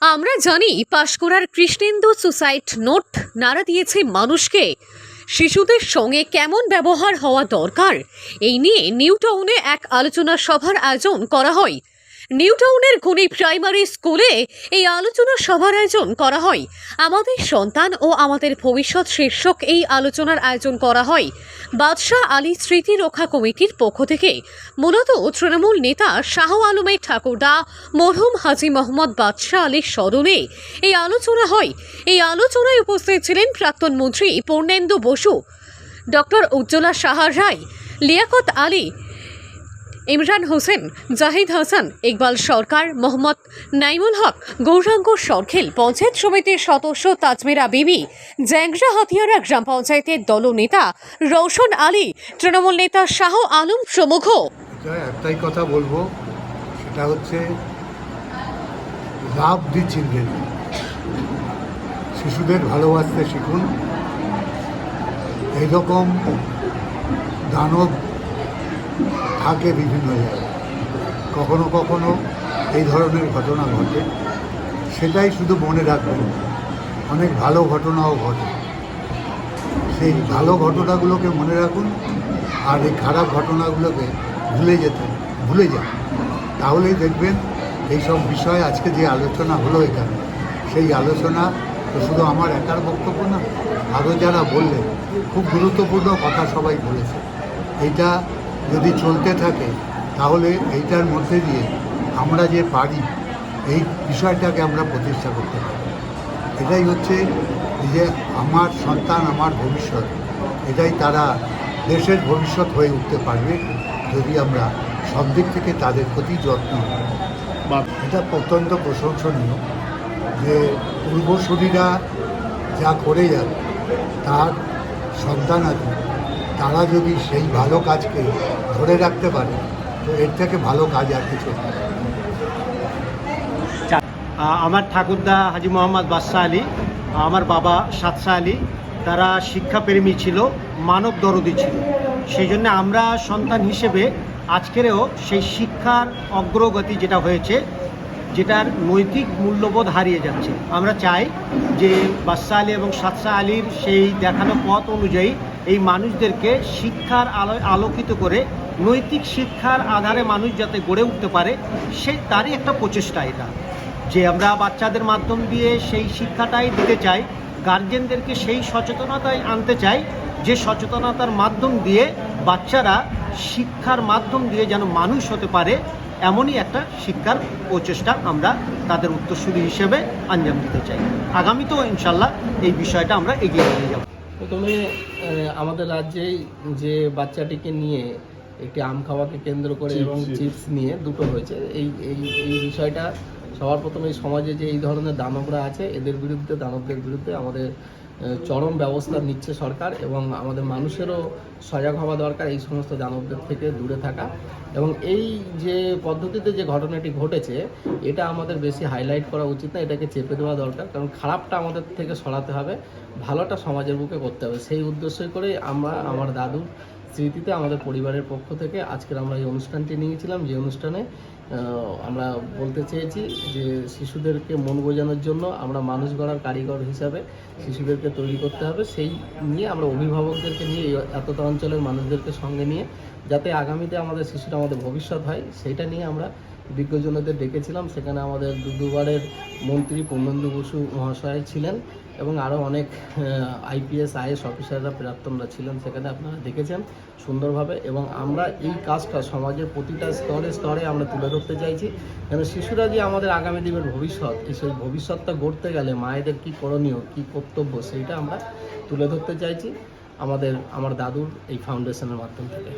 আমরা জানি পাঁশকুড়ার Krishnendu suicide note নাড়া দিয়েছে মানুষকে। শিশুদের সঙ্গে কেমন ব্যবহার হওয়া দরকার এই নিয়ে নিউ টাউনে এক আলোচনা সভার আয়োজন করা হয়। নিউ টাউনের গুণী প্রাইমারি স্কুলে এই আলোচনা সভার আয়োজন করা হয়। আমাদের সন্তান ও আমাদের ভবিষ্যৎ শীর্ষক এই আলোচনার আয়োজন করা হয় বাদশাহ আলী স্মৃতি রক্ষা কমিটির পক্ষ থেকে। মূলত তৃণমূল নেতা শাহ আলমের ঠাকুরদা মরহুম হাজী মোহাম্মদ বাদশাহ আলীর স্মরণে এই আলোচনা হয়। এই আলোচনায় উপস্থিত ছিলেন প্রাক্তন মন্ত্রী পূর্ণেন্দু বসু, ডক্টর উজ্জ্বলা সাহা রায়, লিয়াকত আলী, ইমরান হোসেন, জাহিদ হাসান, ইকবাল সরকার, মোহাম্মদ নাইমুল হক, গৌরাঙ্গ সরখেল, পঞ্চায়েত সমিতির সদস্য তাজমেরা বিবি, জ্যাংরা হাতিয়ারা গ্রাম পঞ্চায়েতের দলনেতা রওশন আলী, তৃণমূল নেতা শাহ আলম প্রমুখ। একটাই কথা বলবো, সেটা হচ্ছে লাভ দি চিলড্রেন। শিশুদের ভালোবাসতে শিখুন। এইরকম দানব থাকে বিভিন্ন জায়গায়, কখনো কখনো এই ধরনের ঘটনা ঘটে, সেটাই শুধু মনে রাখবেন। অনেক ভালো ঘটনাও ঘটে, সেই ভালো ঘটনাগুলোকে মনে রাখুন আর এই খারাপ ঘটনাগুলোকে ভুলে যান। তাহলেই দেখবেন এইসব বিষয়ে আজকে যে আলোচনা হলো এখানে, সেই আলোচনা তো শুধু আমার একার বক্তব্য না, আরও যারা বললেন খুব গুরুত্বপূর্ণ কথা সবাই বলেছে। এইটা যদি চলতে থাকে তাহলে এইটার মধ্যে দিয়ে আমরা যে পারি এই বিষয়টাকে আমরা প্রতিষ্ঠা করতে পারি। এটাই হচ্ছে যে আমার সন্তান আমার ভবিষ্যৎ, এটাই তারা দেশের ভবিষ্যৎ হয়ে উঠতে পারবে যদি আমরা সব দিক থেকে তাদের প্রতি যত্ন নিই। এটা অত্যন্ত প্রশংসনীয় যে পূর্বসূরীরা যা করে যাবে তার সন্তান আছে, তারা যদি সেই ভালো কাজকে ধরে রাখতে পারে তো এর থেকে ভালো কাজ আর কিছু নেই। আমার ঠাকুরদা হাজী মোহাম্মদ বাদশাহ আলী, আমার বাবা সাদশাহ আলী, তারা শিক্ষাপ্রেমী ছিল, মানব দরদী ছিল। সেই জন্য আমরা সন্তান হিসেবে আজকেরও সেই শিক্ষার অগ্রগতি যেটা হয়েছে, যেটার নৈতিক মূল্যবোধ হারিয়ে যাচ্ছে। আমরা চাই যে বাদশাহ আলী এবং সাদশাহ আলীর সেই দেখানো পথ অনুযায়ী এই মানুষদেরকে শিক্ষার আলোকিত করে নৈতিক শিক্ষার আধারে মানুষ যাতে গড়ে উঠতে পারে, তারই একটা প্রচেষ্টা এটা, যে আমরা বাচ্চাদের মাধ্যম দিয়ে সেই শিক্ষাটাই দিতে চাই। গার্জেনদেরকে সেই সচেতনতায় আনতে চাই যে সচেতনতার মাধ্যম দিয়ে বাচ্চারা শিক্ষার মাধ্যম দিয়ে যেন মানুষ হতে পারে, এমনই একটা শিক্ষার প্রচেষ্টা আমরা তাদের উত্তরসূরি হিসেবে আঞ্জাম দিতে চাই। আগামীতেও ইনশাল্লাহ এই বিষয়টা আমরা এগিয়ে নিয়ে যাব। প্রথমে আমাদের রাজ্যেই যে বাচ্চাটিকে নিয়ে একটি আম খাওয়াকে কেন্দ্র করে এবং চিপস নিয়ে দুটো হয়েছে, এই বিষয়টা সবার প্রথমে এই সমাজে যে এই ধরনের দানবরা আছে দানবদের বিরুদ্ধে আমাদের চরম ব্যবস্থা নিচ্ছে সরকার, এবং আমাদের মানুষেরও সজাগ হওয়া দরকার এই সমস্ত দানবদের থেকে দূরে থাকা। এবং এই যে পদ্ধতিতে যে ঘটনাটি ঘটেছে এটা আমাদের বেশি হাইলাইট করা উচিত না, এটাকে চেপে দেওয়া দরকার, কারণ খারাপটা আমাদের থেকে সরাতে হবে, ভালোটা সমাজের বুকে করতে হবে। সেই উদ্দেশ্যই করে আমরা আমার দাদুর স্মৃতিতে আমাদের পরিবারের পক্ষ থেকে আজকের আমরা এই অনুষ্ঠানটি নিয়েছিলাম, যে অনুষ্ঠানে আমরা বলতে চেয়েছি যে শিশুদেরকে মন বোঝানোর জন্য আমরা মানুষ গড়ার কারিগর হিসাবে শিশুদেরকে তৈরি করতে হবে। সেই নিয়ে আমরা অভিভাবকদেরকে নিয়ে এতটা অঞ্চলের মানুষদেরকে সঙ্গে নিয়ে যাতে আগামীতে আমাদের শিশুরা আমাদের ভবিষ্যৎ হয়, সেইটা নিয়ে আমরা বিজ্ঞজনদের ডেকেছিলাম। সেখানে আমাদের দুবারের মন্ত্রী পূর্ণেন্দু বসু মহাশয় ছিলেন এবং আরও অনেক IPS IAS অফিসাররা প্রাক্তনরা ছিলেন, সেখানে আপনারা দেখেছেন সুন্দরভাবে। এবং আমরা এই কাজটা সমাজের প্রতিটা স্তরে আমরা তুলে ধরতে চাইছি, কেন শিশুরা যে আমাদের আগামী দিনের ভবিষ্যৎ, সেই ভবিষ্যৎটা গড়তে গেলে মায়েদের কী করণীয়, কী কর্তব্য, সেইটা আমরা তুলে ধরতে চাইছি আমার দাদুর এই ফাউন্ডেশনের মাধ্যম থেকে।